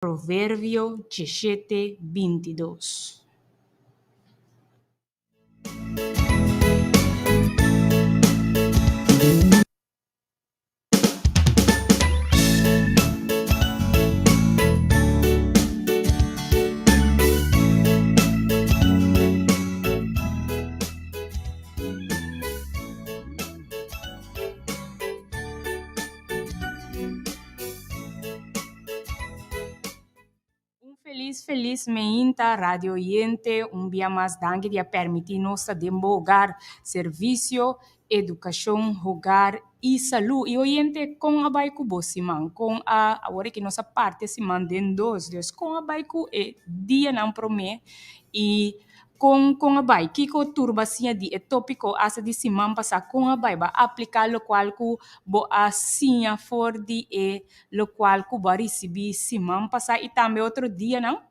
Provérbio 17:22. Feliz meinta, radio oyente, dia mais danke de permitir-nos divulgar serviço, educação, hogar e saúde. E oyente, com a baiku bosiman, com a agora que nossa parte se mantém dois, com a baiku é dia não promete e com a bai, que ko turbacinha de tópico asa de semana passar com a bai, ba aplicar lo qual ku bo asinha for de lo qual ku ba receber semana passar e também outro dia não.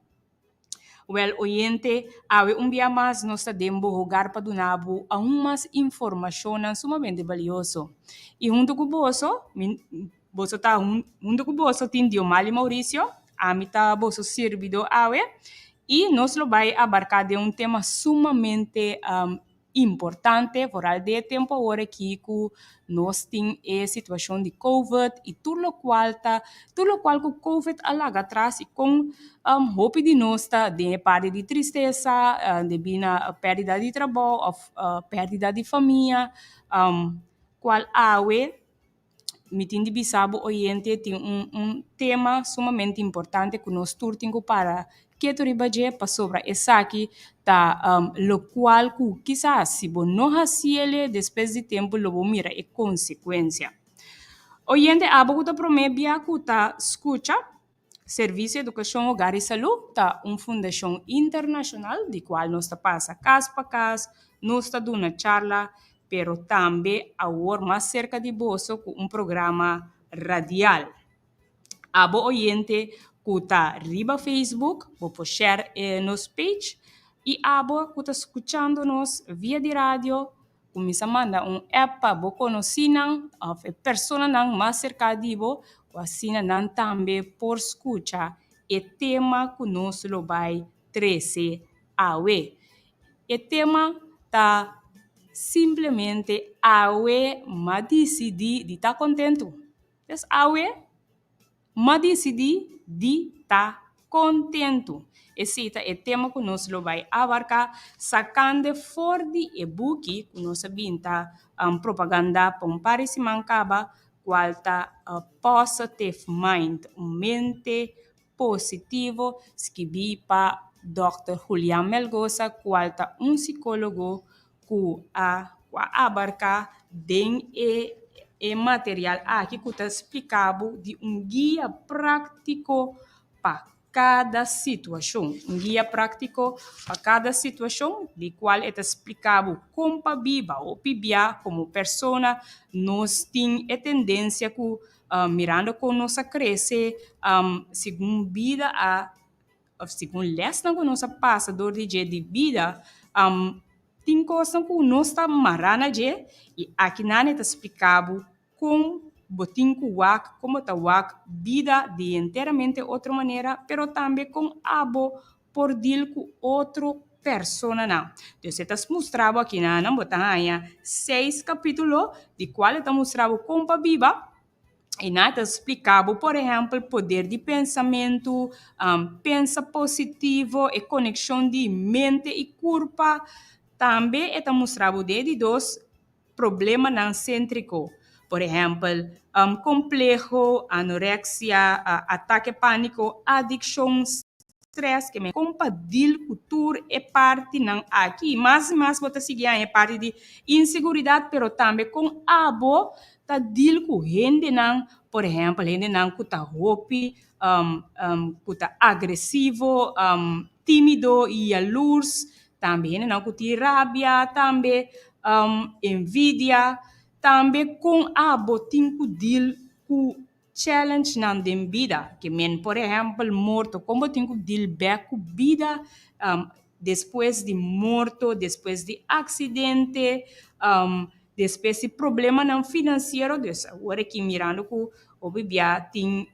Well, oyente, awe dia mais nós podemos rogar para donabo a umas informações sumamente valioso. E junto com bolso, bolso tá junto com bolso tem Dio Mali Maurício, a mim tá bolso servido awe, e nós lo vai abarcar de tema sumamente importante, por al de tempo agora que nós tem a situação de COVID e tudo o qual com COVID alaga atrás e com hope de nós de parte de tristeza, de bina perda de trabalho, perda de família, qual awe mitin de Bissau Oriente tem tema sumamente importante que nós turtingo para que tu ribaje para sobre essa aqui tá lo qual que quizás se bo não ele depois de tempo lo mira e consequência. Oriente abo que promebia que tá escuta Serviço de Educação, Hogar e Saúde tá fundação internacional de qual nós tá passa casa para casa, nós tá dando charla pero também agora mais cerca de bolso com programa radial. Abo oyente kuta riba Facebook, vou share nos page e abo kuta escuchando nos via de rádio, começa a mandar app para bo conhecinan of persona nang mais cerca de bo, assim nan também por escutar e tema que nós lo vai trazer awe. E tema tá simplesmente awe ma decidi de estar contento. Então, awe ma decidi de estar contento. Esse é o tema que nós vai abarcar, sacando fora de e-book que nós binta propaganda para parecer mancaba, qual tá positive mind, mente positivo, escrevi para Dr. Julián Melgoza, qual tá psicólogo que abarca den material aqui que está explicado de guia prático para cada situação. Guia prático para cada situação, de qual é explicado como viva ou pibia como pessoa, nós temos a tendência que, mirando com nossa cresce, segundo vida, segundo lesson que nós passa do dia de vida, tem coisa que nós está marana de e aqui não é explicado como botin ku wak, como ta wak vida de inteiramente outra maneira, pero também com abo por dil com outro persona não. Então, você está mostrando aqui na botanha 6 capítulos, de qual está mostrando como viva, e nada explicado, por exemplo, poder de pensamento, pensa positivo e conexão de mente e corpo. Também está mostrado de dois problemas não cêntricos. Por exemplo, complexo, anorexia, ataque pânico, adicção, stress, que me compadil cultura é parte não aqui. Mas você seguir é parte de insegurança, pero também com abo, tá dil com gente não, por exemplo, gente não que tá roupi, que tá agressivo, tímido e alurs, também não que tem rabia, também envidia, também com abo tem que deal com challenge na vida, que men, por exemplo, morto, como tem que deal back com vida depois de morto, depois de acidente, depois de problema não financeiro, agora que mirando que o bebê tem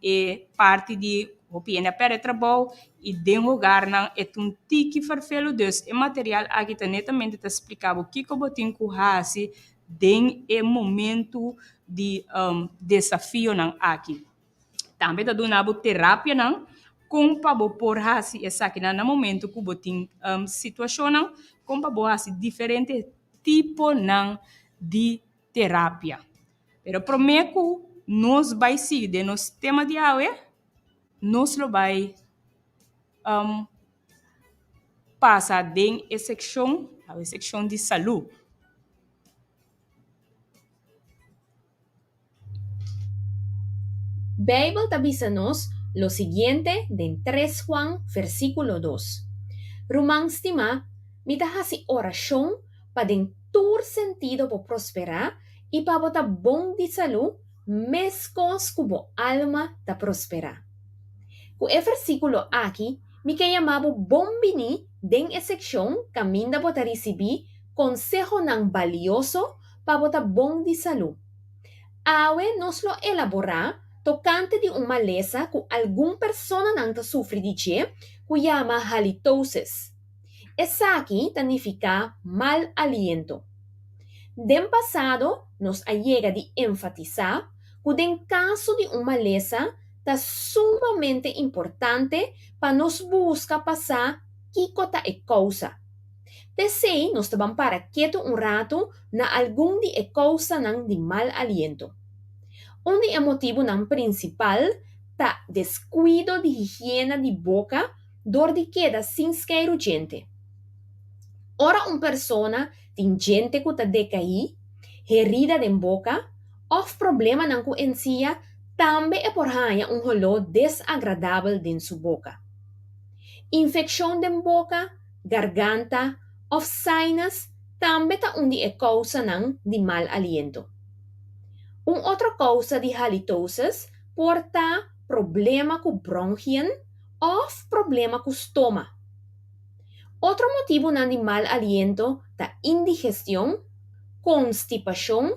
parte de hopi ena pere trabalho e den lugar não é um tiki farfelo dus e material aqui tá netamente tá explicado o que que eu botin com hasi den e momento de desafio não aqui. Também tá dando terapia não com para por hasi essa aqui no momento que botin situação não com para hasi diferente tipo não de terapia. Pero prometo nós vai seguir de nosso tema de hoje, nós lo vai passar em a secção de saúde. Bible avísanos lo siguiente de 3 Juan, versículo 2. Rumang stima, mitahasi oración para den tur sentido por prosperar y para botar bon de salud, mescos cubo alma da prosperar. Con el versículo aquí, mi que llamaba bombini den e sección caminda bota recibir consejo nan valioso para botar bon de salud. Awe nos lo elabora tocante de una maleza que alguna persona nanta sufre de que llama halitosis. Esa aquí significa mal aliento. Den pasado nos llega de enfatizar que en caso de una maleza es sumamente importante para nos buscar pasar qué cosa es causa. Desei nos taban para quieto un rato na algún de causa de mal aliento. Un de motivo principal ta descuido de higiene de boca, dor de queda sin esqueiro gente. Ora una persona tem gente que ta decaí, herida de boca, of problema nan ku encía, tambe e por haya un olor desagradável de su boca. Infección de boca, garganta, of sinus, tambe ta un de causa de mal aliento. Un otra causa de halitosis porta problema con bronquien o problema con estoma. Otro motivo de mal aliento da indigestión, constipación,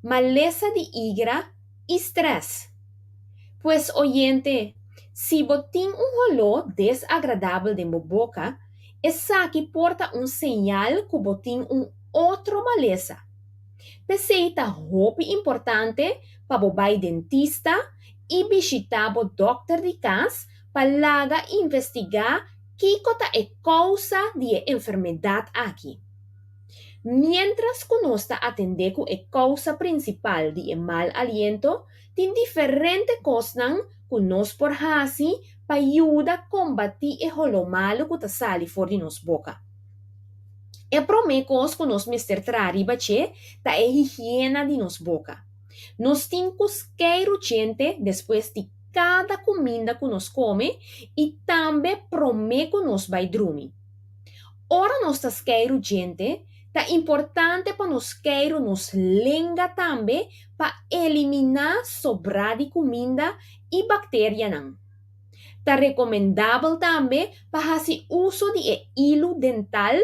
maleza de hígado y estrés. Pues oyente, si botín un olor desagradable de boca, esa que porta un señal que botín un otro maleza. Peceita roupa importante para bobai dentista e visitar o doctor de casa para laga investigar que é causa de enfermedade aqui. Mientras que nós atender com a causa principal de mal aliento, tem diferentes coisas que nós por fazer para ajudar a combater o malo que está saindo fora de nossa boca. E promecos que nós mister trariba che da higiene de nos boca. Nós temos que gente depois de cada comida que nós come e também promeco nos vai dormir. Ora nós tas queiro gente, tá importante para nós queiro nos lenga também para eliminar sobra de comida e bactéria não. Tá recomendável também para fazer uso de hilo dental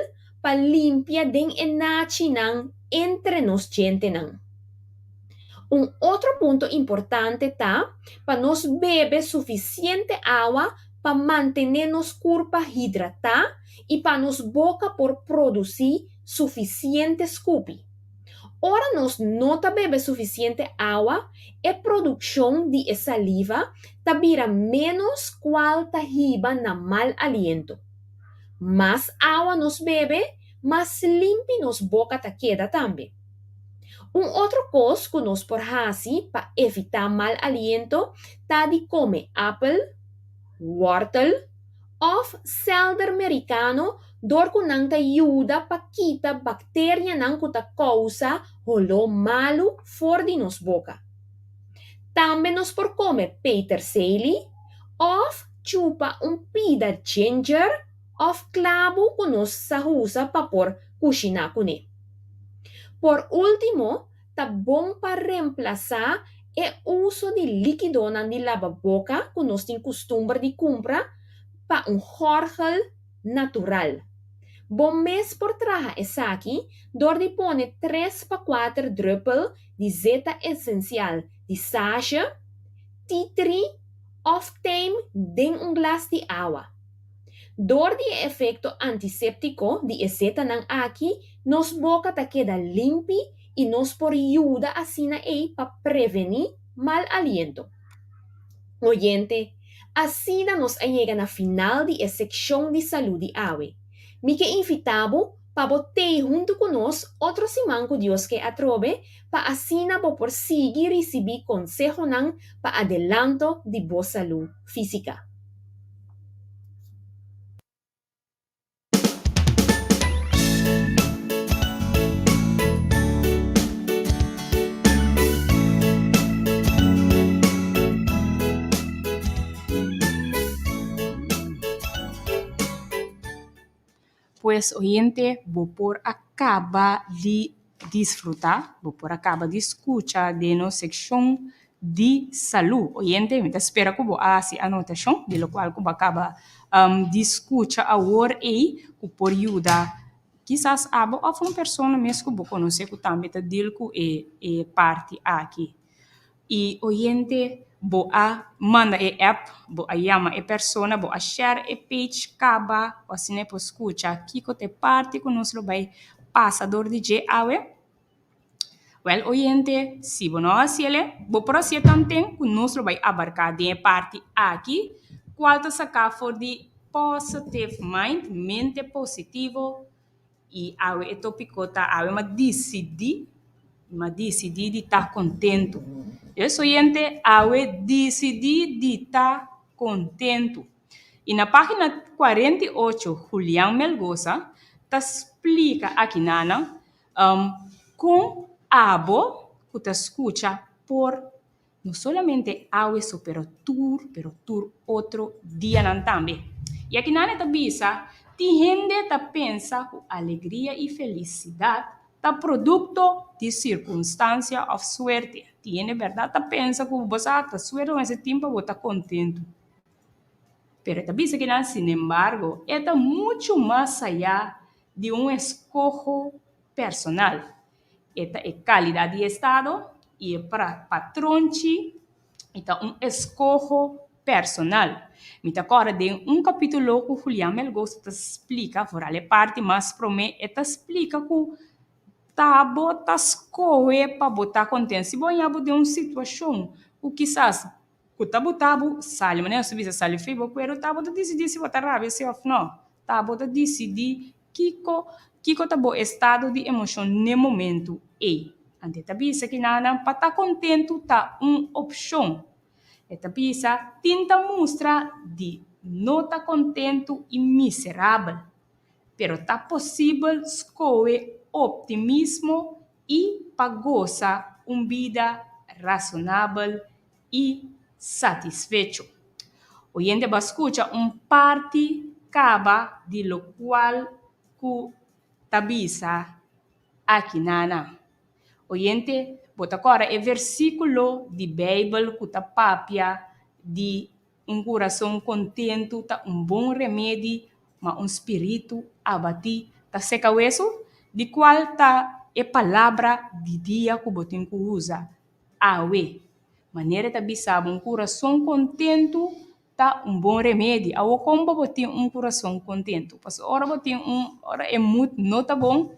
para limpiar den enachi nan entre nos gente nan. Un outro ponto importante tá para nos beber suficiente água para manter nos corpo hidratado e para nos boca por produzir suficiente escupe. Ora nos não tá beber suficiente água, a produção de saliva tá vira menos qual tá riba na mal aliento. Mais água nos bebe, mais limpe nos boca ta queda também. Outro coisa que nós por fazer para evitar mal aliento tá de comer apple, wortel ou selder americano, dor que não ta ajuda para quitar bactéria não que ta causa o malo fora de nos boca. Também nós por comer peterselie ou chupa pida ginger of clavo que nós usa para por cozinhar com ele. Por último, tá bom para reemplazar o uso de líquido na de lava-boca que nós temos costume de comprar para gorgel natural. Bom mês por traja essa aqui, dor de pone 3 para 4 druppel de zeta essencial de sage, tea tree of time den un glas de agua. Door die efecto antiséptico de exeta nang aqui, nos boca ta queda limpi e nos por ayuda asina para prevenir mal aliento. Oyente, asina nos llega na final de sección de salud de ave. Mi que invitabo para botar junto con nos otro simanco Dios que atrove para asina por seguir recibir consejo nan para adelanto de boa salud física. Pues, oyente, vou por acaba de disfrutar, vou por acaba de escuchar de nossa secção de saúde. Oyente, me espera que vou fazer anotação, de lo qual que vou acaba de escuchar agora e que por ajudar quizás abo of uma pessoa mesmo que vou conhecer que também está dele e parte aqui. E oyente, vou a manda e app, vou a chama e persona, vou a share e page caba, o assim por escuta aqui que te parte que nós vai passador de J awe. Well, oyente, se você não assile, vou proceder também que nós vai abarcar de parte aqui, qual te sacar for de positive mind, mente positivo, e awe e tópico tá awe ma decidi de estar contento. Eu sou gente, awe decidi de estar contento. E na página 48, Julián Melgoza, te explica aqui, Nana, com abo que te escucha por não solamente awe so, pero tur outro dia também. E aqui, Nana, te bisa, tem gente que pensa que alegria e felicidade tá produto de circunstância ou suerte. Tiene verdade, tá pensa que você tá suerte nesse tempo, você tá contento. Pero tá bisa que não, sin embargo, é muito mais allá de escojo personal. É qualidade de estado e é para patronchi, então escojo personal. Me te acorda de capítulo que Julián Melgoza te explica, fora a parte mais promê, te explica que tá bota escolhe para botar contente. Se bom yabo de uma situação, o quizás o tabu sale, mas não se visa sale feio, pero tá bota decidir se botar raiva se off não. Tá bota decidir kiko tá bom estado de emoção no momento e ante tá bisa que nana para tá contente tá opção. Eta bisa tinta mostra de não tá contente e miserável, pero tá possível escolher optimismo e para gozar vida razonável e satisfecho. Oyente va escuchar parte caba de lo cual ku tabisa aqui nana. Oyente, bota agora é versículo de Bíblia que tá papia de coração contento, tá bom remédio, mas espírito abatido, tá seca isso, de qual tá palavra de dia que botin que usa. Awe, maneira tá bisaba coração contento, tá bom remédio. Awo como botin coração contento, porque ora botin ora é muito não tá bom,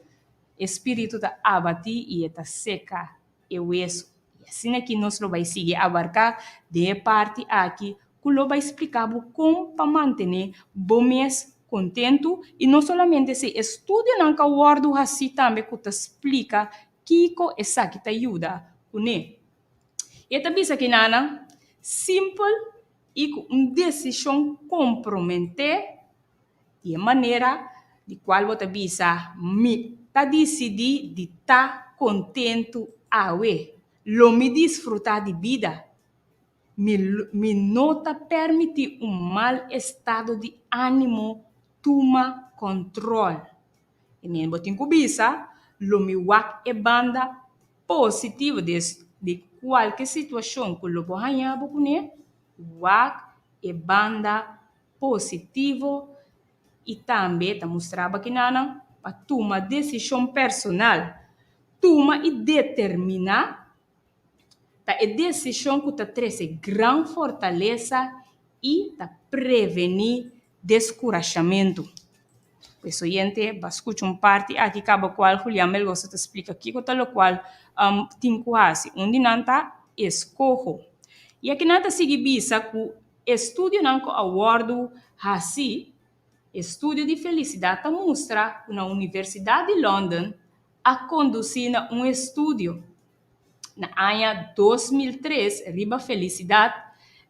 espírito está abatido e está seca e hueso. E assim aqui nós vai seguir abarcar de parte aqui, que lo vai explicar como para manter bom mês contento e não somente se estuda não que o word assim também que te explica que essa que te ajuda com ele. E também isso aqui nana simples e com uma decisão comprometer de maneira de qual você bisa tá decidir de estar contento awe, lo me desfrutar de vida, me não tá permitir mal estado de ânimo toma controle. E nem botin kubisa, lo me wak e banda positiva de qualquer situação que lo bohanha bokune, wak e banda positivo e também tá mostrava que nana para tomar decisão personal, toma e determinar, tá é decisão que tá traz grande fortaleza e tá prevenir descorajamento. Pues oyente, va escuchar un parte aqui acaba qual Julián Melgoza te explica aqui, com tal qual tem quase onde nanta escojo. E aqui nanta sigue bisa que estudo nanco awardo assim, estudo de felicidade tá mostra na Universidade de London a conduzir um estudo na ano 2003, riba felicidade,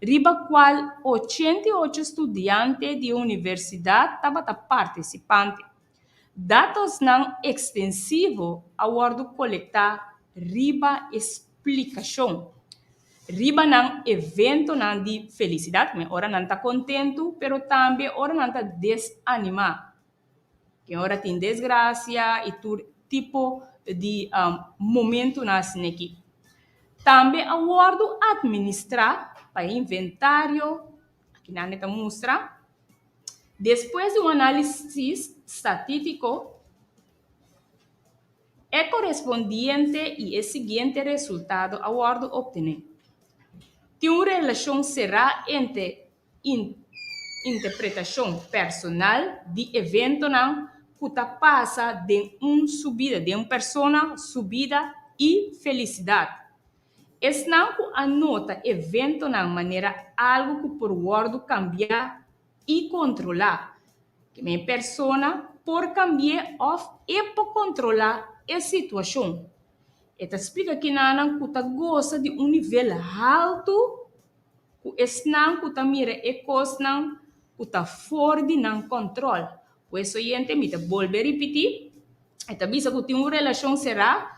riba qual 88 estudantes de universidade estavam participantes. Dados não extensivos awardo coletar riba explicação. Riba não evento não de felicidade, mas ora não está contento, pero também ora não está desanimado. Que ora tem desgraça e todo tipo de momento nasce aqui. Também awardo administrar para inventário, aqui na neta mostra. Depois de um análise estatístico, é correspondiente e é seguinte resultado awardo obter. Tem uma relação será entre interpretação personal de evento não que passa de uma subida de uma pessoa, subida e felicidade. Esse não que anota evento na maneira algo que por word cambiar e controlar. Que minha persona por cambiar e por controlar a situação. Esta explica que nana que gosta de um nível alto, que esse não que mira e coisa não que fora de não controle. Por isso, gente, me volver repetir. Esta visa que tem uma relação será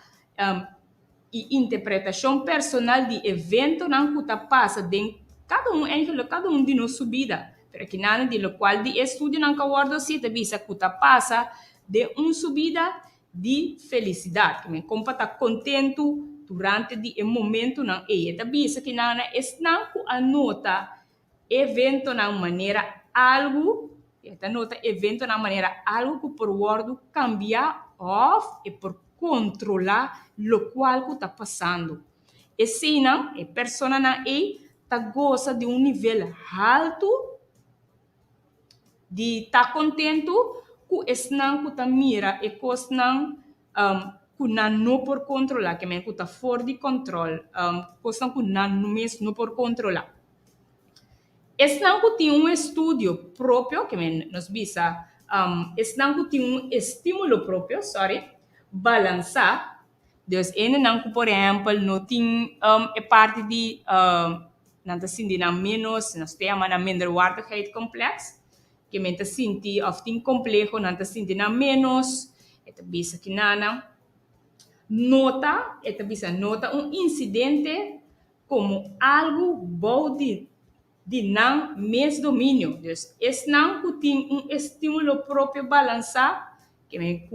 e interpretação personal de evento não que passa de cada um de nós subida. Pero que nada de lo qual de estudo não awardo se te visa que passa de uma subida de felicidade. Que me compa tá contento durante de momento não e te visa que nada não que anota evento na maneira algo esta nota evento na maneira algo que por word cambiar off e por controlar lo qual que está passando. E se não, a pessoa não tá gosta de um nível alto, de tá contente com esse não que tá mira e coisa não que não por controlar, que men que tá fora de controle, coisa que não mesmo não por controlar. Esse não que tem um estudo próprio, que men nos visa, esse não que tem um estímulo próprio, balançar. Dus ene não que, por exemplo, não tem parte de não tá sentindo menos, nós temos uma minderwaardigheid complex, que men tá sentindo of tem complexo, não tá sentindo menos, eta bisa que nana nota, eta bisa nota um incidente como algo bom de não mesmo domínio. Dus esse não que tem um estímulo próprio balançar, que men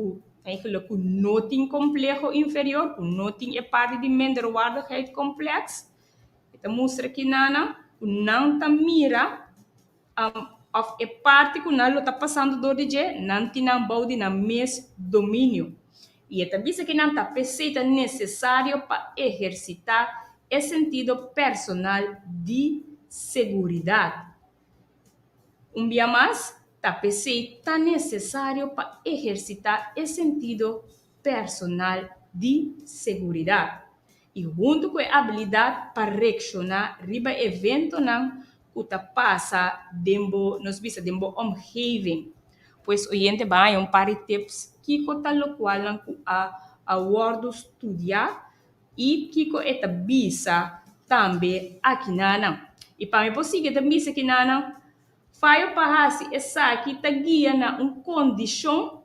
eigenlijk não tem complexo inferior, não tem parte de minderwaardigheid complex. Então mostra que não tá mira of a parte que não está passando do DJ, não tem não bom de mesmo domínio. E esta visa que não está precisa necessário para exercitar o sentido personal de segurança. Dia mais, tá necessário para exercitar o sentido personal de segurança. E junto com a habilidade para reaccionar riba evento não que passa dembo nos bisa dembo omgeving. Pois oyente vai par de tips que lo qual não a word estudar e que eta bisa também aqui não. E para me possível também bisa que não faio para essa aqui tá guia na condição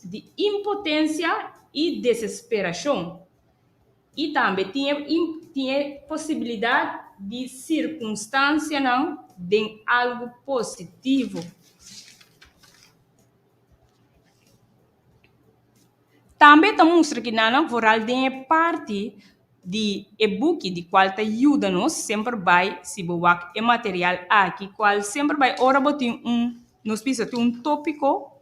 de impotência e desesperação. E também tinha possibilidade de circunstância não de algo positivo. Também mostra que não voral de parte de e-book de qual te ajuda nos sempre vai se boak e material aqui qual sempre vai ora botin nos pisa tópico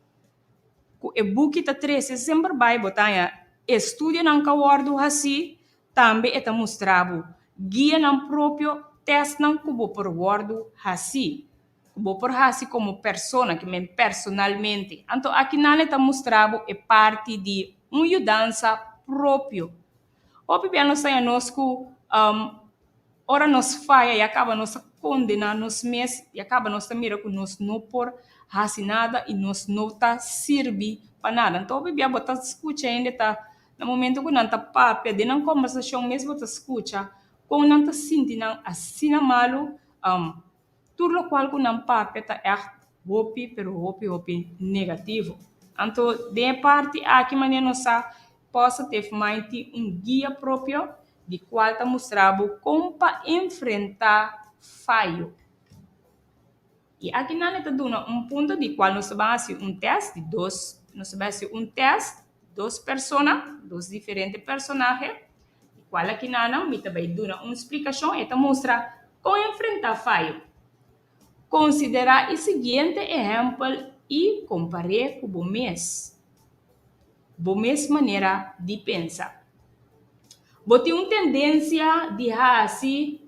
que e-book ta trece sempre vai botar estudo não ka wordo assim também está mostrado guia não próprio teste não cubo por guardo assim. Cubo por assim como persona, que me personalmente. Então, aqui não está mostrado é parte de uma mudança próprio. O bem nós temos ora nos falha e acaba nos condenar nos mes e acaba nos mira que nós não por assim nada e nós não tá serve para nada. Então, o bebê bota escuta ainda tá no momento que não tá papo, de não conversação mesmo bota escuta, com não tá sentindo assim na malo, tudo o qual que não papo tá é hopi, pero hopi negativo. Então, de parte aqui maneira nós possa ter mais guia próprio de qual está mostrado como para enfrentar falho. E aqui na está dando ponto de qual nós vamos fazer teste de dois, nós vamos fazer teste duas pessoas, dois diferentes personagens, e qual aqui na me também dando uma explicação e mostra como enfrentar falho. Considerar o seguinte exemplo e comparar com o mesmo maneira de pensar. Bote uma tendência de assim,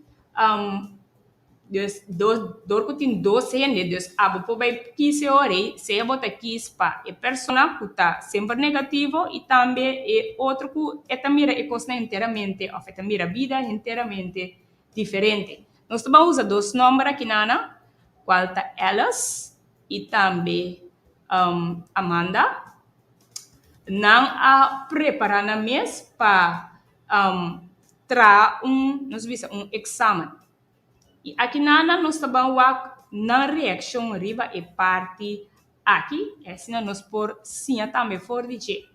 dor que tem dois anos, abo vai quis ore, se bota quis pa é persona que tá sempre negativo e também é outro que é mira é coisa inteiramente, ou é mira vida inteiramente diferente. Nós também usa dois nomes aqui nana, qual tá Alice e também Amanda. Não a preparar na mesa para tra nós visa exame. E aqui nós também na reação riba e parte aqui, é assim nós por sim também for dizer.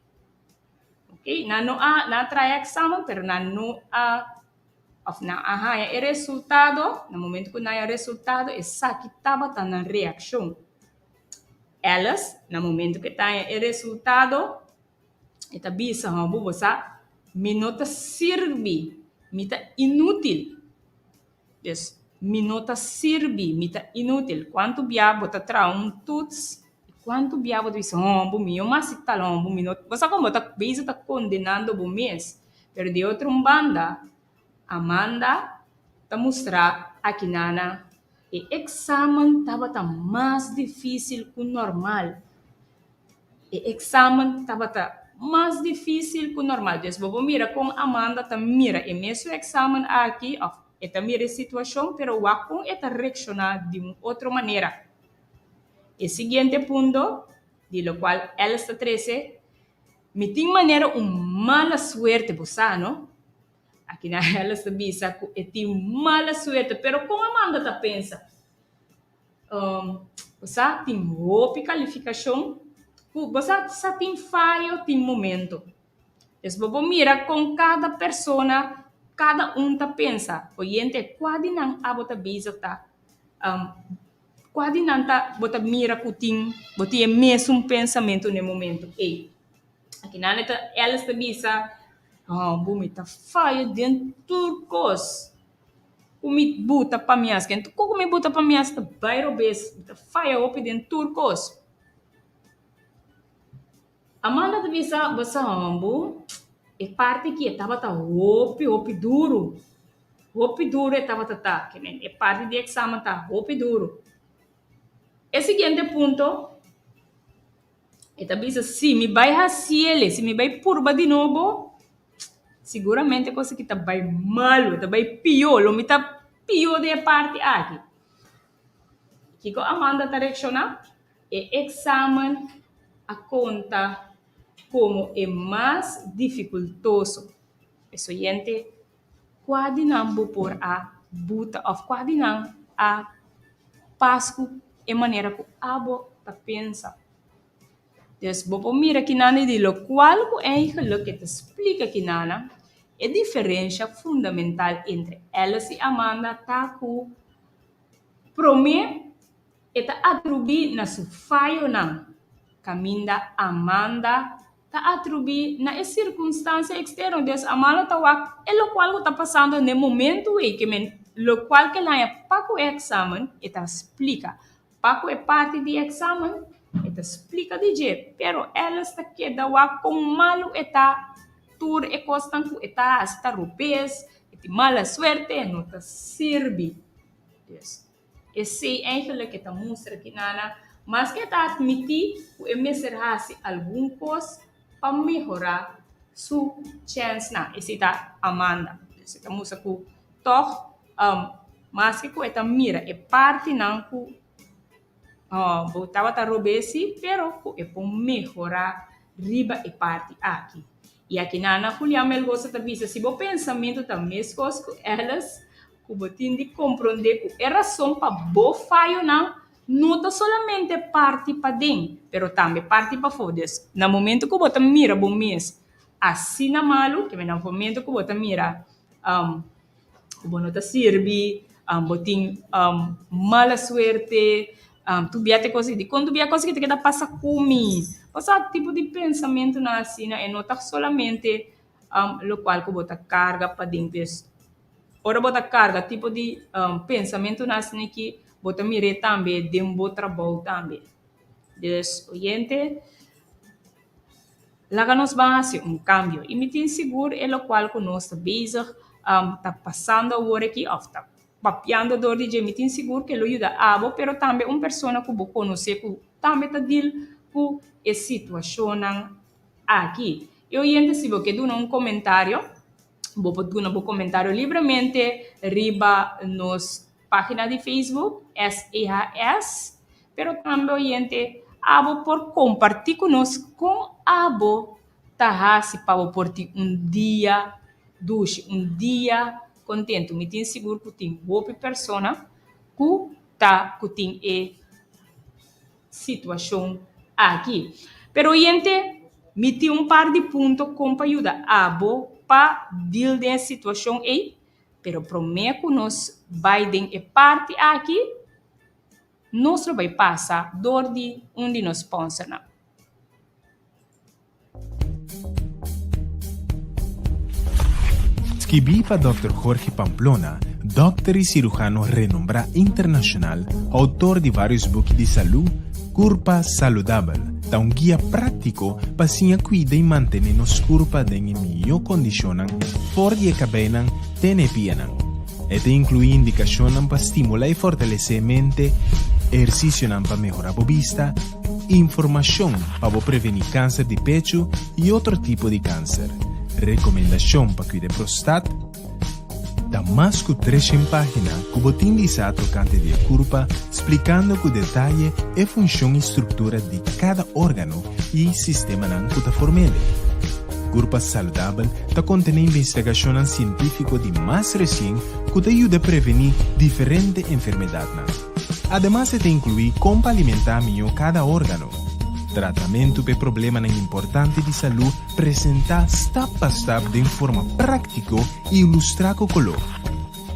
Ok? Na tra exame, pero não é resultado, no momento que não é resultado, é que estava na reação. Elas, no momento que está é resultado, eta bisa mabubo sa minota sirbi mita inútil. Yes, minota sirbi mita inútil. Quanto biabo ta tra tuts, quanto biabo bisa bu mio mas talon bu minota. Você como ta bisa ta condenando bu mes. Pero de outra banda, Amanda ta mostrar aqui nana e examen tava ta mais difícil que o normal. E examen tava ta mais difícil que o normal. Então, vou mira com Amanda, tá mira e mesmo exame aqui, tá mira a situação, pero o com está reaccionar de uma outra maneira. E seguinte ponto, de lo qual ela está 13, me tem maneira mala suerte, você, não? Aqui na ela está bisa que tem mala suerte, pero com Amanda tá pensa, você tem boa qualificação, você tem falha, tem momento. Então, vou mirar com cada pessoa, cada tá pensa. Oyente, quase não há bota bisa tá, quase não tá bota mira putin, bota é mesmo pensamento no momento. Ei, aqui na neta, ela está bisa, bumi tá falha dentro turcos. Kumi buta pa mias, kento kumi buta pa mias tá bairro bes, tá falha opi dentro turcos. Amanda ta bisa basa ambu, e parte que estava tá hopi duro. Hopi duro estava tá, que nem é parte de exame tá hopi duro. E seguinte ponto, e tá bisa se me vai raciele, se me vai purba de novo, seguramente coisa que tá vai malo, tá vai pior, lo me tá pior de parte aqui. Que a Amanda tá reaccionar, e exame a conta como é mais dificultoso. Isso, gente, quase não vou por a buta, ou quase não a pasco e maneira que a ta pensa. Então, vou mirar que nada de lo qual é aquilo que te explica que nada é a diferença fundamental entre elas e Amanda tá com prome e tá atribuir na sua falha não. Caminda Amanda tá atribuir na circunstância externa des Amanda tá wak e lo qual tá passando no momento e que men lo qual que lá é paco exame e tá explica. Paco é parte de exame e tá explica de jeito, pero ela está queda wak com malo e tá tur e costan ku e tá rupes e de mala suerte não te serve. Dus, esse eigenlijk que está mostrando aqui, Nana, mas que está admitir que é mesmo algum coisa para melhorar sua chance, na esse está Amanda. Esse está mostrando que toch, mas que está mira, é parte não que botava a robesi, pero que é para melhorar riba e parte aqui. E aqui na Julián Melgosa também, se o pensamento também é coisa que elas que botin de compreender que é razão para bo falho não tá solamente parte para dentro, pero também parte para fora. No momento que você mira bom mês, assim na malo, que no momento que você mira que não tá serve, botin mala suerte, tu biate coisa de quando biate coisa que te passa comigo. Esse tipo de pensamento na assim, não tá solamente o qual que você carga para dentro. Ora bota carga tipo de pensamento nasce que bota mire também de bom trabalho também. Dus, oyente, lá nós vamos fazer cambio. E me tem seguro é o qual que nós está bezig, está passando agora aqui, ou está papiando dor de dia, me tem seguro que ele ajuda a abo, pero também pessoa que você conhece, que também está deal com a situação aqui. E oyente, se você dá comentário, vou pôr um comentário livremente riba nos página de Facebook SEHS, pero também oyente abo por compartilhar conosco com abo tahasi para por ti dia doce, dia contente. Me tem seguro que tem boa pessoa que tem a situação aqui. Pero oyente, me tem par de pontos como ajuda abo para deal de situação aí, pero prometo que nós vai de parte aqui, nós vai passar dor de onde nos sponsor. Escrevi para Dr. Jorge Pamplona, doctor e cirujano renombrado internacional, autor de vários books de saúde, Curpa Saludável, da um guia prático para se cuidar e manter nos curpa em melhor condição, fora de cabena, tenepianan. Este inclui indicações para estimular e fortalecer a mente, exercício para melhorar a vista, informação para prevenir câncer de pecho e outro tipo de câncer, recomendação para cuidar prostate, da mais que 300 páginas que botin lisa tocante de curva, explicando com detalhe a função e estrutura de cada órgano e sistema na formele. Curva Saludável está contendo investigação científica de mais recente que te ajuda a prevenir diferentes enfermidades. Además, te inclui como alimentar melhor cada órgano. Tratamento para problemas importantes de saúde apresentar step by step de forma prática e ilustrar com color.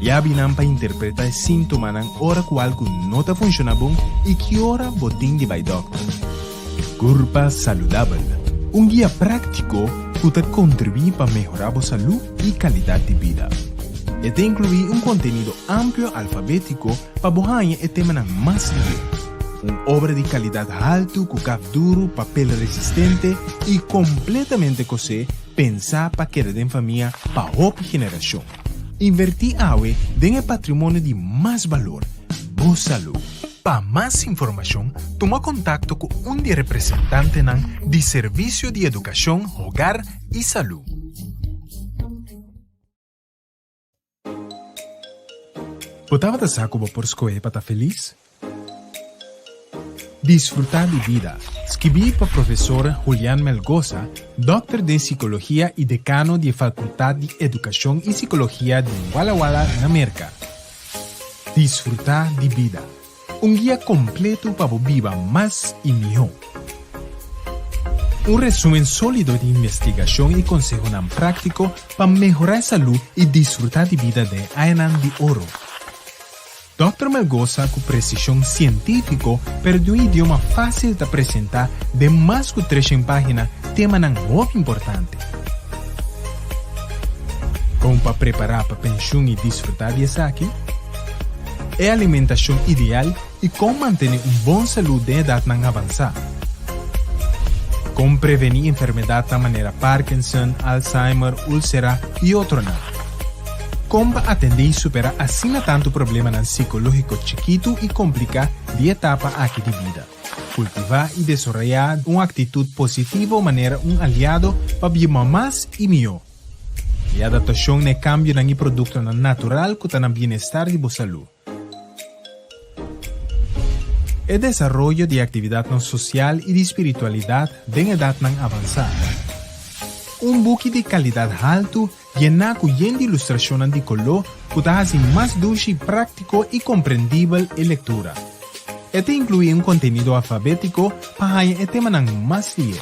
E abinam para interpretar sintomas na hora que algo não está funcionando e que hora botin de vai doctor. Curva Saludável, guia prático que te contribui para melhorar a saúde e qualidade de vida. E te inclui conteúdo amplo alfabético para borrar o tema mais livre. Obra de qualidade alta, com cabo duro, papel resistente e completamente cosé, pensar para querer de família para outra geração. Invertir água tem o patrimônio de mais valor, boa saúde. Para mais informação, toma contato com de representante de Serviço de Educação, Hogar e Saúde. Botava da saco por escolher para estar feliz? Disfrutar de vida. Escrevi para a professora Julián Melgosa, doutor de Psicologia e decano de Faculdade de Educação e Psicologia de Walla Walla, na América. Disfrutar de vida. Guia completo para viver mais e melhor. Resumen sólido de investigação e consejo prático para melhorar a saúde e disfrutar de vida de Aenan de Ouro. Dr. Melgosa, com precisão científica, pero de idioma fácil de apresentar, de mais que 300 páginas, tema muito importante. Como para preparar para pensão e desfrutar de aqui? É a alimentação ideal e como manter bom saúde de idade avançada. Como prevenir enfermidades da maneira Parkinson, Alzheimer, úlcera e outro. como atender e superar assim tanto problema no psicológico chiquito e complicado de etapa aqui de vida. Cultivar e desenvolver uma atitude positiva maneira aliado para viver mais e melhor. E a adaptação no cambio no produto natural que está no bem-estar de boa saúde. O desenvolvimento de atividade social e de espiritualidade de edad avançada. Buque de qualidade alta llena com ilustrações de color que está mais dulce, prático e compreendível a leitura. Este inclui conteúdo alfabético para que tema mais lia.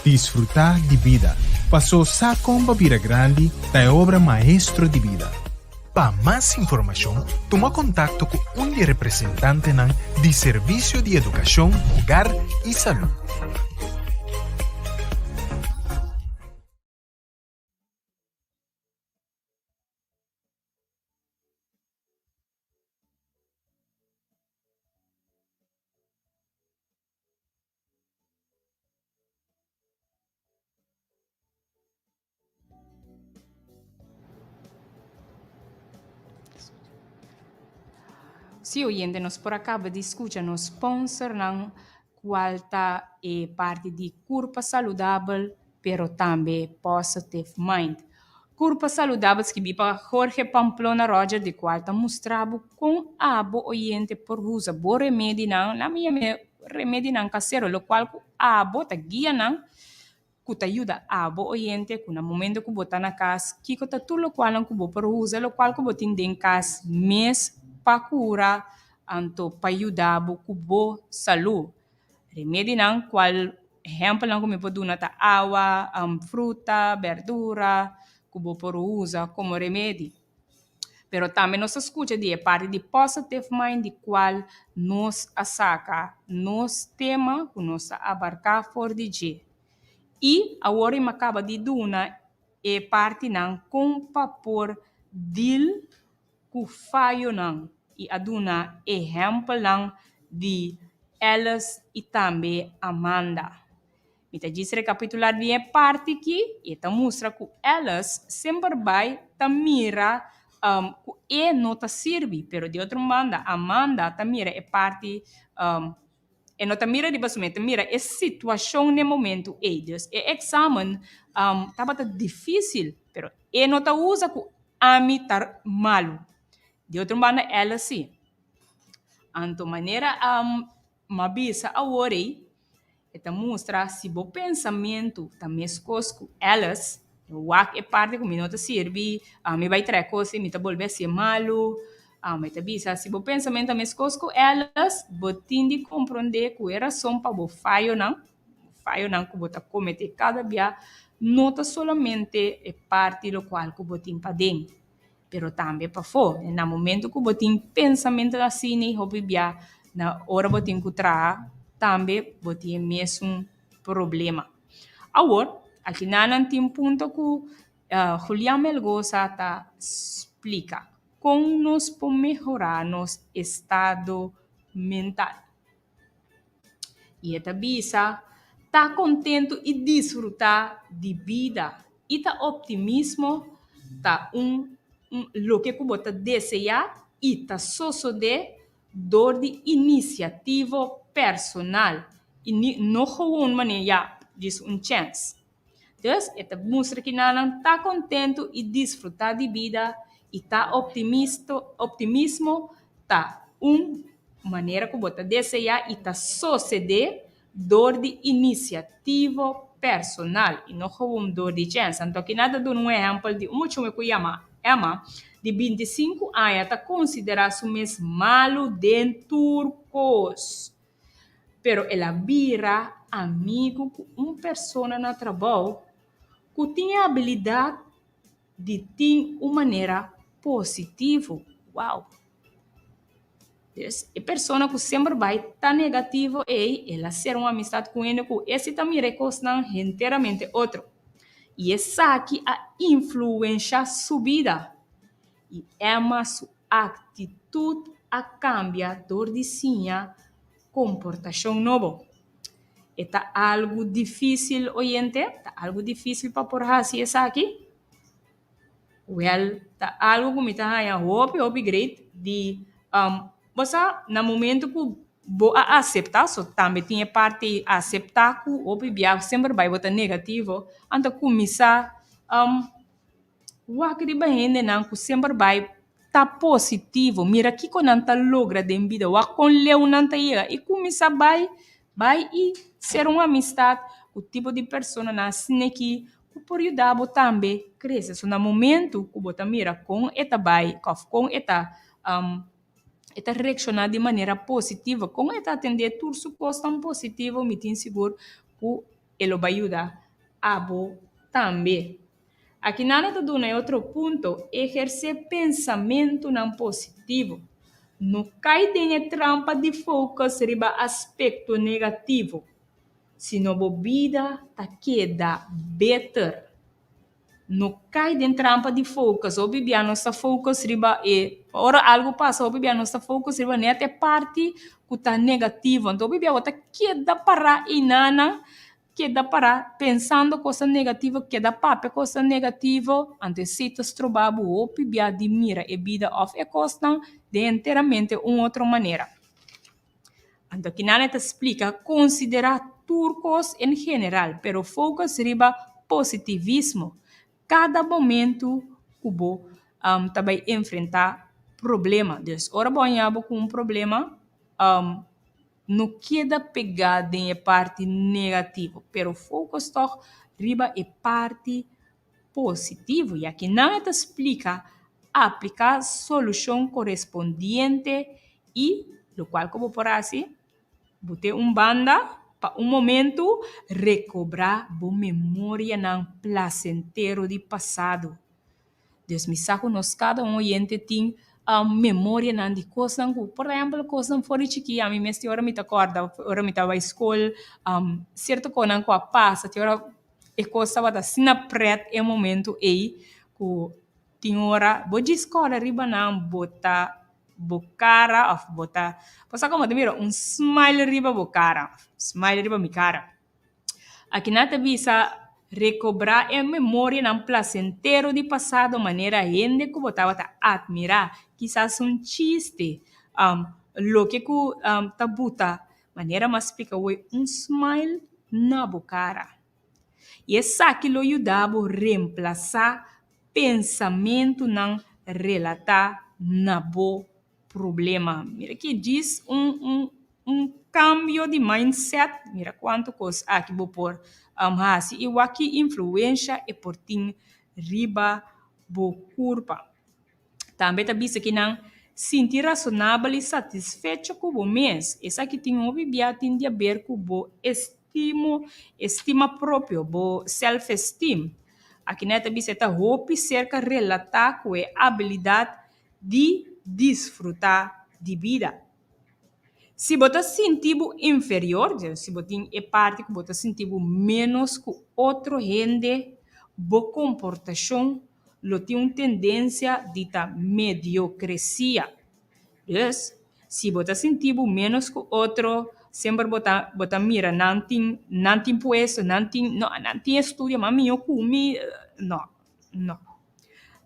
Desfrutar de vida. Passou saco papira grande da obra maestro de vida. Para mais informação, toma contato com representante de Serviço de Educação, Hogar e Saúde. Se oyente nos por acaba de escutar nos sponsor não qualta é parte de corpo saudável, pero também positive mind. Corpo saudável que bipa Jorge Pamplona Roger de qualta mostrava com abo oyente por usa bo remédio não, na minha remédio não caseiro, lo qual abo ta guia não, que te ajuda abo oyente que no momento que botar na casa, que tá tudo lo qual não que bo por usa, lo qual que botin den casa mês para curar, anto para ajudar com boa saúde. Remédio não, qual exemplo não como pode dar água, fruta, verdura, que bo por usa como remédio. Pero também nós escuta de parte de positive mind, de qual nos saca, nos tema, que nos abarcar for de dia. E agora me acaba de dar é parte não com por dil que falho não. E aduna exemplo lang de Alice e também Amanda. Então, diz recapitular bem a parte aqui, e tá mostra que Alice sempre vai tá mira que não tá serve, pero de outra banda, Amanda tá mira é parte e não tá mira de basumento, mira é situação no momento eles, é exame tava tá difícil, pero e não tá usa que ami tá malo. De outra banda, ela sim. Anto maneira mabisa a worry, eta mostra se bo pensamento ta mescosco elas, o é parte que me nota serve, me vai trazer coisa, me tá volver ser malo, me tá bisa se bo pensamento ta mescosco elas, botin de compreender que era só para bo falho não que bota cometer cada dia, nota solamente é parte do qual que botin para dentro. Pero também para fora. No momento que você tem pensamento assim, na hora que você encontrar, também você tem mesmo problema. Agora, aqui não tem ponto que Julián Melgoza tá explica como nós podemos melhorar nosso estado mental. E esta bisa tá contente e desfrutar de vida. E tá optimismo, tá lo que kubota deseja e tá de dor de iniciativa personal e não gewoon maneira diz chance. Então, esta mostra que não tá contente e desfrutar de vida e tá optimismo tá maneira que bota deseja e tá de dor de iniciativa personal e não gewoon dor de chance. Então, aqui nada de exemplo de chama que Emma, de 25 anos, está considerada mais malo dentro turcos. Pero ela vira amigo com pessoa no trabalho que tem a habilidade de ter uma maneira positiva. Uau! A pessoa que sempre vai estar negativa ela ser uma amizade com ele, que esse também recosta inteiramente outro. E essa aqui a influência subida. E é uma sua atitude a cambiar de sinha comportação novo. Está algo difícil, oyente? Está algo difícil para por assim essa aqui? Well, algo que me tá aí, hope great, de, você, no momento que vou aceitar, so, também tinha parte aceitar que hope biar sempre vai botar negativo, então começar, o que riba hende não, que sempre vai tá positivo, mira que quando não tá logra de vida, o com leu não tá ia, e começar vai e ser uma amistade, o tipo de pessoa na assim que por ajudar também cresce. So, no momento que você mira com eta vai, com eta reaccionar de maneira positiva, com eta atender tudo suposto tão positivo, me tem seguro que ele vai ajudar a você também. Aqui nada está dando outro ponto, exercer pensamento não positivo. Não cai em trampa de foco riba aspecto negativo. Se não a vida tá queda better. Não cai em trampa de focus. O bibia nossa focus riba ora algo passa, o bibia nossa focus riba neta parte que tá negativo. Então o bibia outra queda para inana, queda para pensando coisa negativa, queda pape coisa negativa, antecitas trabalho o bibia admira e vida of e costa de inteiramente uma outra maneira. Então, que nada te explica, considerar turcos em geral, pero focus riba positivismo. Cada momento cubo também enfrentar problema. Deus, ora banhava com um problema, não queda pegada em parte negativa, pero focus toch riba é parte positivo. E aqui não te explica aplicar solução correspondiente e, lo qual como por assim, botar banda para momento recobrar a memória não placentero de passado. Deus me saco nos cada oyente tem memória não de coisas, por exemplo, coisas fora de a mim mesmo hora me acorda, hora me estava à escola, certo coisa com a passa, hora e coisa vai assim na preta é momento aí que tem hora, vou de escola riba não botar bocara of botar, passa como te miro, smile riba bocara, smile riba mi cara. Aqui nada bisa recobrar a memória não placentero de passado, maneira gente que botava a admirar, quizás chiste, lo que tá buta, maneira mais explica, smile na bocara. E essa que lo ajudava a reemplaçar pensamento não relatar na bo problema. Mira que diz um cambio de mindset. Mira quanto coisa aqui vou pôr hasi. E aqui influência e por tim riba bo curva. Também tá visto que não sentir razonável e satisfeito com o mês. Essa que tem um bibia tem a ver com o estima próprio, o self-esteem. Aqui neta bisa tá hope cerca relatar com a habilidade de desfrutar de vida. Se você sentir inferior, se você tem parte que você sentir menos que outro gente, boa comportação, lo tem uma tendência de mediocracia. Então, se você sentir menos que outro, sempre você mira, não tem puesto, não tem estudo, mas eu comi, não.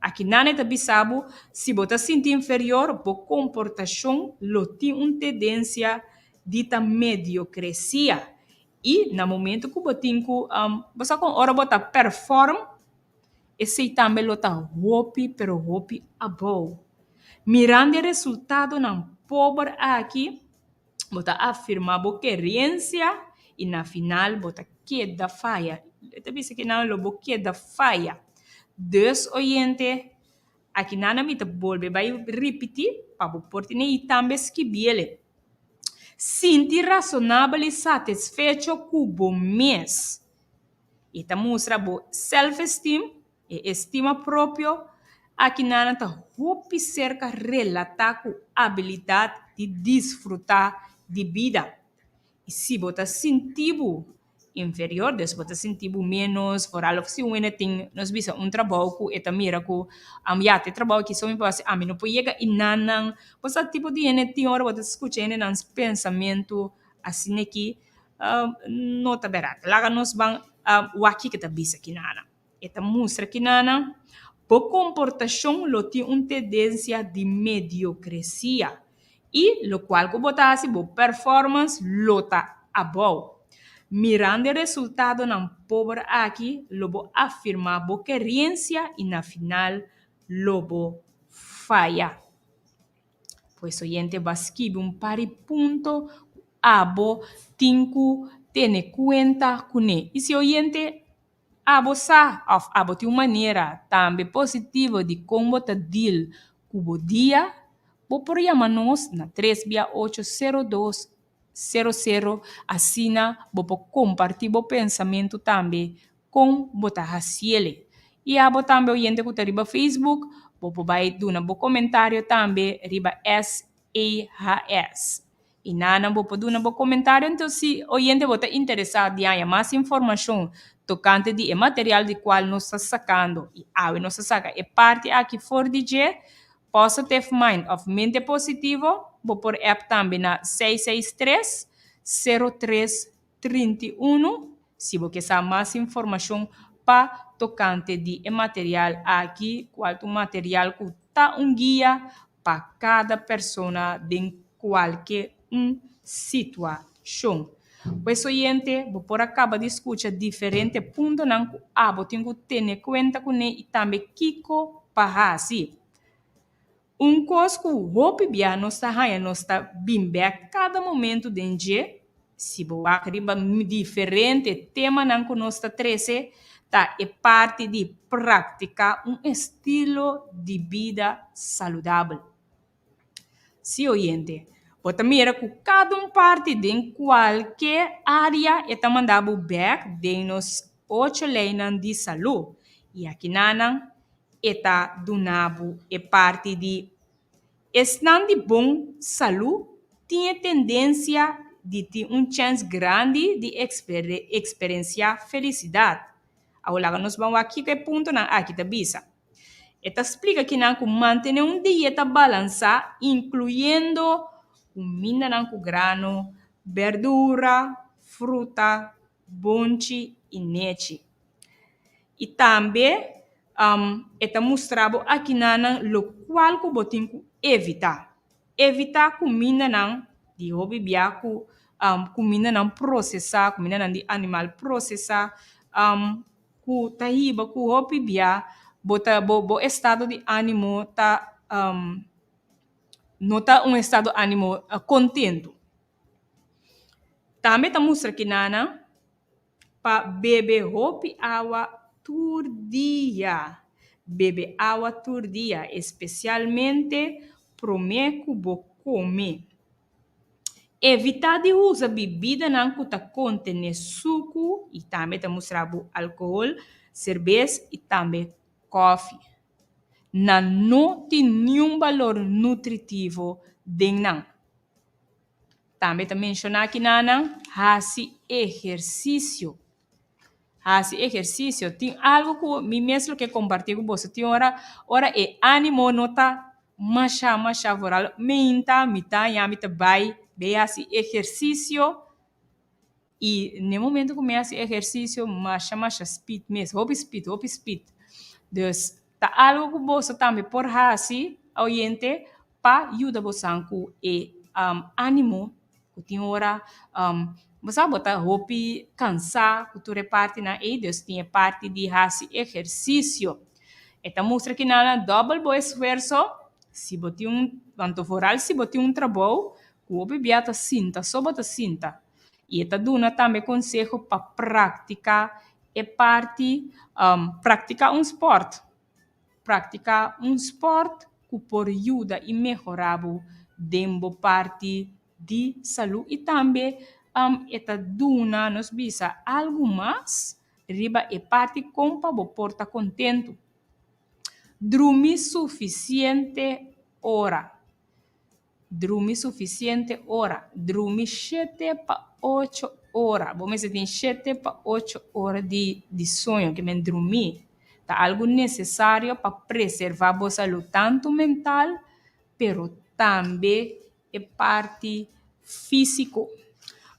Aqui nada é bisabo, se você sentir inferior, boa comportação, lo tem uma tendência de mediocracia. E no momento que você tem que, você com hora você performa, esse também lo tá hope, pero hope above. Mirando o resultado não pobre aqui, você afirma a querência e na final você queda falha. Você pensa que não lo queda falha. Deus oyente, aqui nada me volve vai repetir para o portine e também esquibiele. Sentir razonável e satisfeito com o mês. E tá mostra o self-esteem e estima próprio. Aqui nada tá hope cerca relatar com habilidade de desfrutar de vida. E se você sentir inferior, depois você sentir menos, por algo se você tem, nós vimos trabalho que é mira que já tem trabalho que só me passa, mim não pode chegar e não, você tipo de gente tem hora você escuta gente nos pensamento assim que não tá barato. Lá nós vamos o aqui que tá bisa que nada. Eta mostra que nada Por comportação, lo tem uma tendência de mediocrecia. E lo qual que botar assim, bo performance, lo tá above. Mirando o resultado na pobre aqui, lobo afirma bo querência e na final lobo falha. Pues oyente basquibe pari punto abo tinku tene cuenta cune. E se oyente abo sa of abo tem uma maneira também positiva de como ta deal cubo dia, bo por nos na 3680200 assina bo por compartir bo pensamento também com bota haciele. E abo também oyente que tá riba Facebook, bo vai duna bo comentário também riba SAHS. E nana bo duna bo comentário, então se oyente bota interessado em mais informação tocante de material de qual nós está sacando e awe nós saca é parte aqui for DJ Positive Mind of Mente Positivo, bo por app também na 663-0331. Se você quer mais informação para tocante de material aqui, qual material que tá guia para cada pessoa em qualquer situação. Pues oyente, por acaba de escuchar diferentes pontos nan ku abo tengo tener cuenta com e também kiko pahasi. Coisa que o hope bia nos está bimbe a cada momento do dia, se boa riba diferente tema nan ku nos está trece, tá é parte de praticar estilo de vida saudável. Se oyente, bota mira que cada parte de qualquer área está mandado back de nos 8 leis de saúde. E aqui nanang está donado é parte de estando de bom saúde tinha tendência de ter chance grande de experienciar felicidade. Agora nós vamos aqui que ponto na aqui tá bisa. Esta explica que não manter uma dieta balançada, incluindo comida com grano, verdura, fruta, bonche e leite. E também, esta mostrava aqui lo qual que você tem que evitar. Evitar comida de hobby biaco, comida processada, comida de animal processada, ku tahiba ku hobby biaco, bo estado de ânimo tá não tá estado de ânimo contento. Também tá mostra que nana para beber hopi água todo dia. Beber água todo dia, especialmente promeco bo comer. Evitar de usar bebida não que tá contém suco e também tá mostra álcool, cerveja e também coffee. Não tem nenhum valor nutritivo dentro. Também está mencionando aqui, fazer exercício. Fazer exercício. Tem algo que me mesmo que compartilhar com você. Tem hora é ânimo, não está macha, voral. Minta, vai fazer exercício. E no momento que começa exercício, macha, speed mesmo. Hop speed. Dus, tá algo que você também por fazer, oyente, para ajudar você com ânimo, que tem hora, você botar roupa cansar, que tu reparte na e Deus tem parte de fazer exercício. Esta mostra que na double bo esforço, se botar quanto foral, se botar trabalho, que o bebiata sinta, só bota sinta. E esta duna também consejo para praticar é parte praticar esporte. Praticar esporte que por ajuda e melhorar dembo parte de saúde e também esta duna nos bisa algo mais riba é parte compa bo porta contento. Dormir suficiente hora. Dormir 7 para 8 horas. Vamos dizer, tem 7 para 8 horas de sonho que me dormir. Tá algo necessário para preservar a saúde, tanto mental, pero também é parte físico.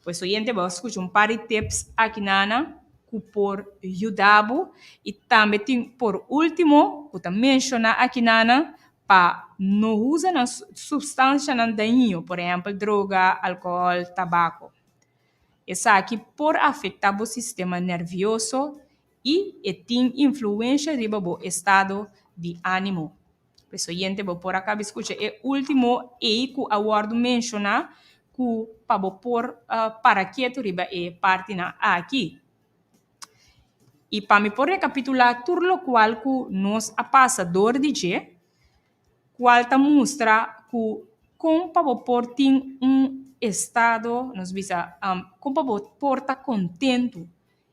Pois, oyente, vamos escutar par de tips aqui, nana, ku por yudabo e também tem por último ku ta menciona aqui nana pa não usa na substância não daninho, por exemplo, droga, álcool, tabaco. Essa aqui por afetar o sistema nervioso e tem influência riba o estado de ânimo. Pessoal, gente, por acá escuta é último e que a word menciona que para por para quieto riba é parte na aqui. E para me por recapitular tudo lo qual que nos a passador de je, qual ta mostra que como para por tem estado, nos visa, como para por ta contento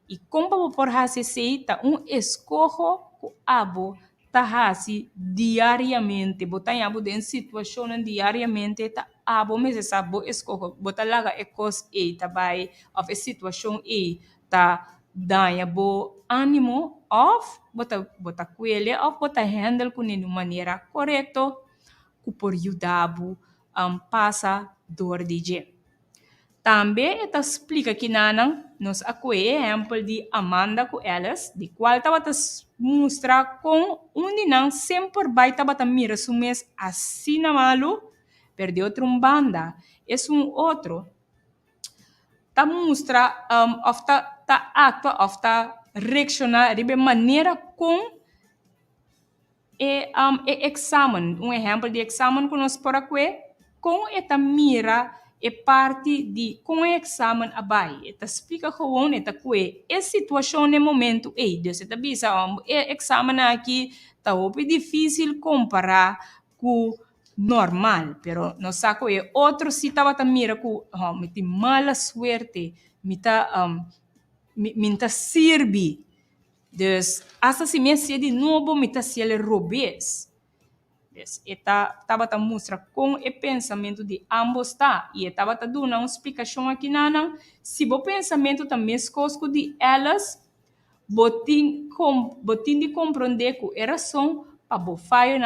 e como para por hace ta escojo que abo ta hace diariamente, botar abo den situação diariamente ta abo meses abo escojo, botar laga ecos e ta vai of situação e ta danha bo ânimo of bota coelho of bota handle com de maneira correta que por ajudar passa dor de je. Também ela explica que nos acué exemplo de Amanda com elas, de qual estava mostra com onde não sempre vai estava mira sumes assim na malo, perdeu outra banda, é outro. Ta mostra of ta actua of ta reacciona de maneira com examen, exemplo de examen que nós por aqui, com esta mira é parte de com o examen abai. Esta explica gewoon esta que é situação no momento Deus esta bisa examen aqui tá difícil comparar com normal, pero no saco é outro se tava mira que me tem mala suerte, me tá sirve. Dus essa semestre de novo me tá se ele robês. Estava a mostrar com o pensamento de ambos tá e estava a dando uma explicação aqui nana se o pensamento também escosco de elas botin de compreender que era som para bo faio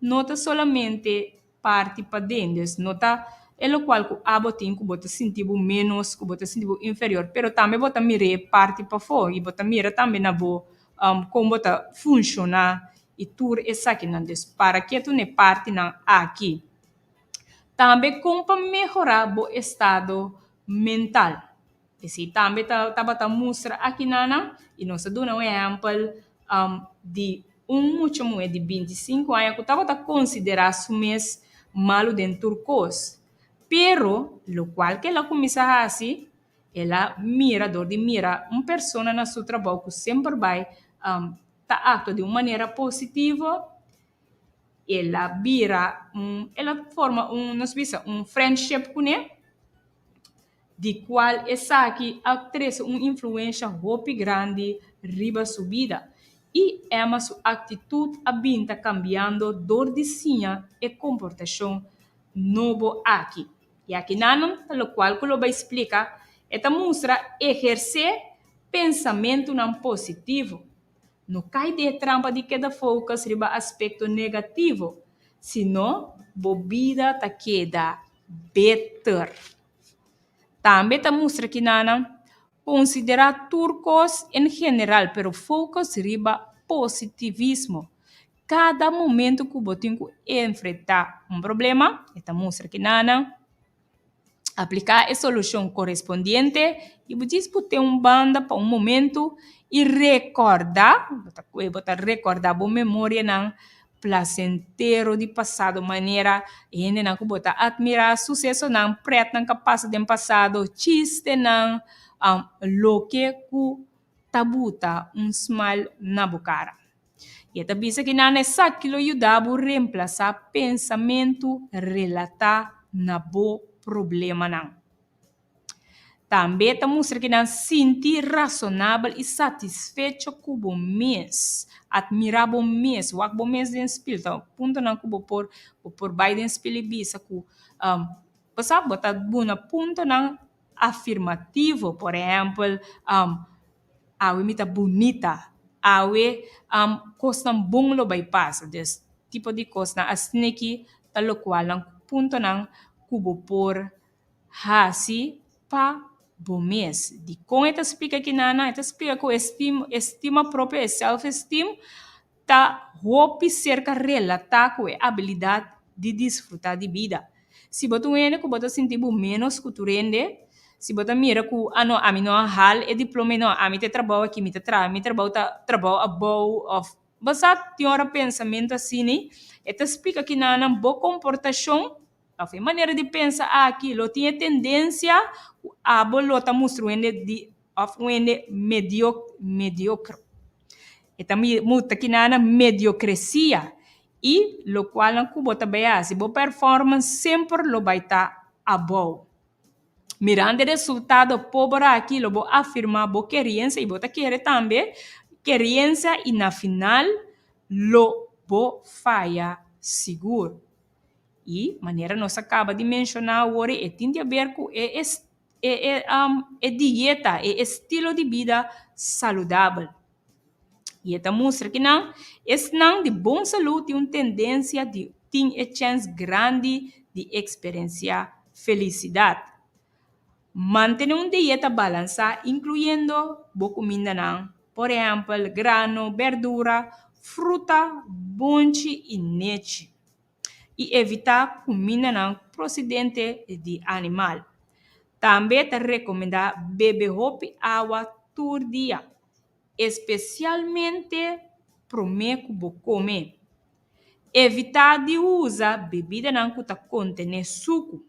não tá solamente parte para dentro não tá é o qual que a botin que bota sentir menos que bota sentir inferior pero também bota mire parte para fora e bota mira também na bo como bota funcionar e tur essa aqui não para que tu ne parte não aqui também como para melhorar o estado mental e se também tá mostra aqui nana e nós damos exemplo de muchacho de 25 anos que estava a considerar su mês malo dentro turcos pero lo qual que ela começa a fazer ela mira pessoa na seu trabalho que sempre vai tá atua de uma maneira positiva ela vira ela forma nos visa friendship com ele de qual essa aqui acresce uma influência muito grande riba sua vida e ema sua atitude abinta cambiando dor de sinha e comportação novo aqui e aqui não o qual que eu vou explicar esta mostra exercer pensamento não positivo não cai de trampa de cada focus riba aspecto negativo senão a vida ta queda better. Também ta mostra que nana considerar turcos em geral, pero focus riba positivismo. Cada momento que você tem que enfrentar problema, esta mostra que nana aplicar a solução correspondente e você ter banda para momento e recordar, recordar a memória não placentero de passado maneira e ainda não que botar admirar sucesso não preto não que passa do passado chiste não lo que tabuta smile na bocara e esta bisa que não é só que lo ajudava a reemplaçar pensamento relatar na bo problema não também ta mostra que não sentir razonável e satisfeito com o mês. Admirar o mês. O mês de espírito. Então, ponto não que por Biden espírito bisa que você botar buna ponto não afirmativo, por exemplo, awe mita bonita, awe costa bom lo bypass. Des tipo de coisa assim que tal qual não ponto não que por hasi pa bom mês. De com esta explica que nana, esta explica que estima própria e self-esteem tá roupa cerca relatar com a habilidade de desfrutar de vida. Se você ainda que você sentir menos que tu rende, se você mira que não, a mim não hal e diploma não, a mim te trabalho aqui, me trabalho a boa of você tem hora pensamento assim, né? Esta explica que na boa comportação, a maneira de pensar aquilo, tinha tendência a bolota mostrando de of mediocre. E também muita que na mediocracia e lo qual não cubo também se bo performance sempre lo vai estar a bom. Mirando o resultado pobre aqui, lo bo afirmar bo querência e bo ta querer também querência e na final lo bo falha seguro. E maneira nós acaba de mencionar agora é tem a ver com dieta, estilo de vida saudável. E esta mostra que não, esse não de boa saúde tem uma tendência de ter a chance grande de experienciar felicidade. Manter uma dieta balanceada, incluindo boa comida não, por exemplo, grano, verdura, fruta, bunche e leite. E evitar comida não procedente de animal. Também te recomenda beber água todo dia, especialmente para o comer. Evitar de usar bebida não que contém suco,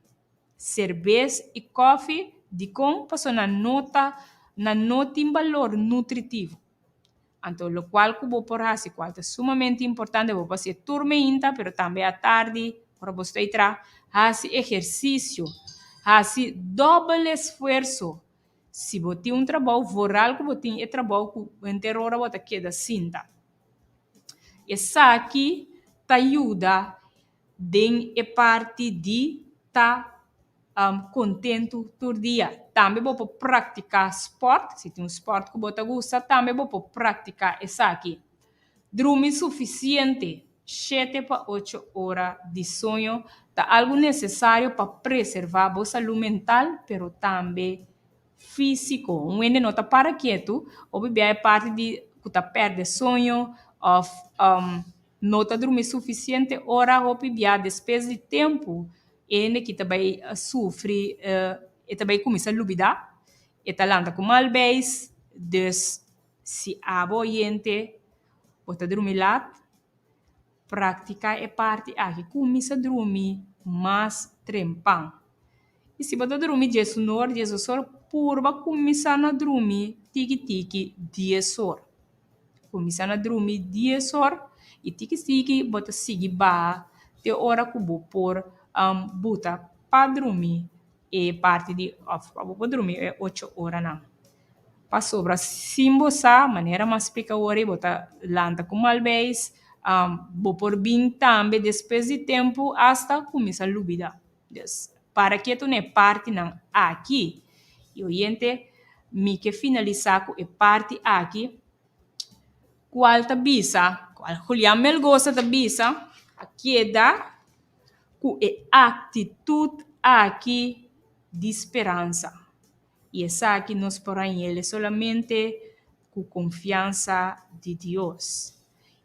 cerveja e café de com passou na nota em valor nutritivo. Então, o qual que vou por assim, qual é sumamente importante, vou fazer turma ainda, mas também à tarde, para você entrar, fazer exercício, fazer doble esforço. Se você tem um trabalho voral, que você tem um trabalho que inteira hora você queda cinta. Essa aqui te ajuda em a parte de estar contento todo dia. Também vou praticar esporte, se tem um esporte que você gosta, também vou praticar essa aqui. Dormir suficiente, 7 para 8 horas de sonho, é algo necessário para preservar a saúde mental, mas também físico. Um ende não está para quieto, ou bebê é parte de que está perde sonho, ou não está dormir suficiente hora, ou bebê depois de tempo, ende que também sofre, e também começa a duvidar, e talanta com malbês, dus se a boiente, você dormir lá, prática é parte aqui, começa a dormir mais trempão. E se você dormir de sonor, purba começar a dormir tiki-tiki 10 horas. Começar a dormir 10 horas e tiki-tiki bota seguir ba te hora que vou por buta para dormir e parte de vou dormir é 8 horas não. Para sobra simbo sa maneira mais pica hora bota lanta com malbês vou por bem também depois de tempo hasta começar a lubida. Para que tu não parte não aqui e o gente me que finalizar com a parte aqui qual tá bisa, qual Julián Melgoza tá bisa, aqui é da com a atitude aqui de esperança. E essa aqui nos porá em ele solamente com confiança de Deus.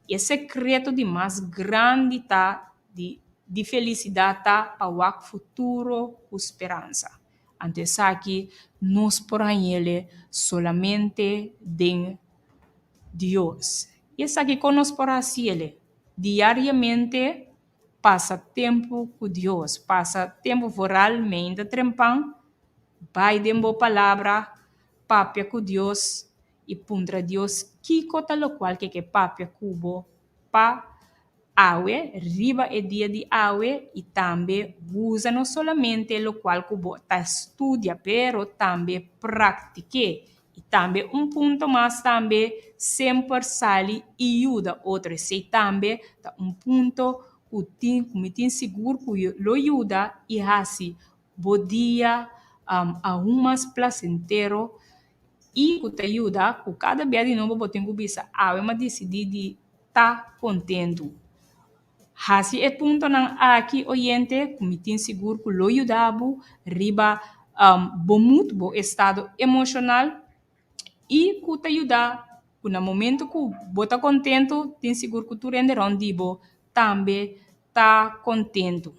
E o secreto de mais grande tá de felicidade tá para o futuro com esperança. Antes aqui nos porá em ele solamente de Deus. E essa aqui conosco por assim ele. Diariamente passa tempo com Deus, passa tempo oralmente trempão, vai de boa palavra, papia com Deus e puntra Deus que cota lo qual que papia cubo pa awe, riba é dia de awe e também usa não somente lo qual cubo ta estudia, pero também pratique. E também ponto mais também sempre sale e ajuda outros. Se também ponto que me tem seguro que lo ajuda e assim bom dia mais placentero e que te ajuda que cada dia de novo botem que bisa mas decidir de estar contente. Assim é ponto não aqui oyente que me tem seguro que lo ajudava riba bomut, bo estado emocional, e que te ajuda, no momento que você está contento, tem seguro que tu rende rondibo, também está contento.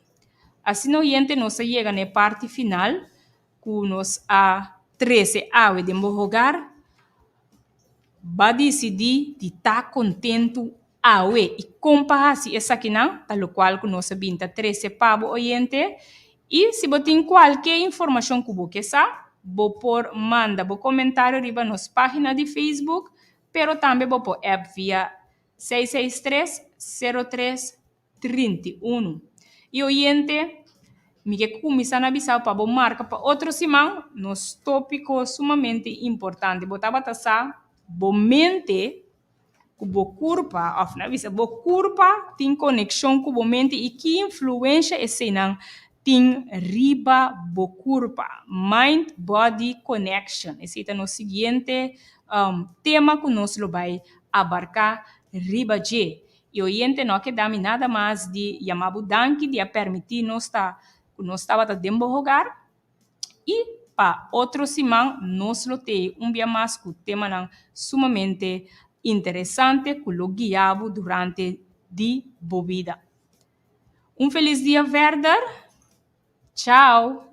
Assim, nós chega na parte final, que nós a 13 aves de jogar, vai decidir de estar contento awe e comparar se essa aqui não, tal qual que nós binta 13 pavo oyente, e se você tem qualquer informação que você sabe, você manda o comentário riba nas páginas de Facebook, pero também você pode app via 663-0331. E oyente, me que começar a avisar para você marca para outro semana, nos tópicos sumamente importantes. Botava taça, bo mente, que bo corpo, of na visa, bo corpo tem conexão com bo mente e que influência esse não tem riba bo corpo, mind body connection. Esse é o seguinte tema que nós vai abarcar riba de. E oyente não que dá nada mais de chamar o danke de permitir nós estava dentro do jogar e para outro semana nós tem dia mais que o tema não sumamente interessante que lo guiava durante de bobida. Feliz dia, Werder. Tchau.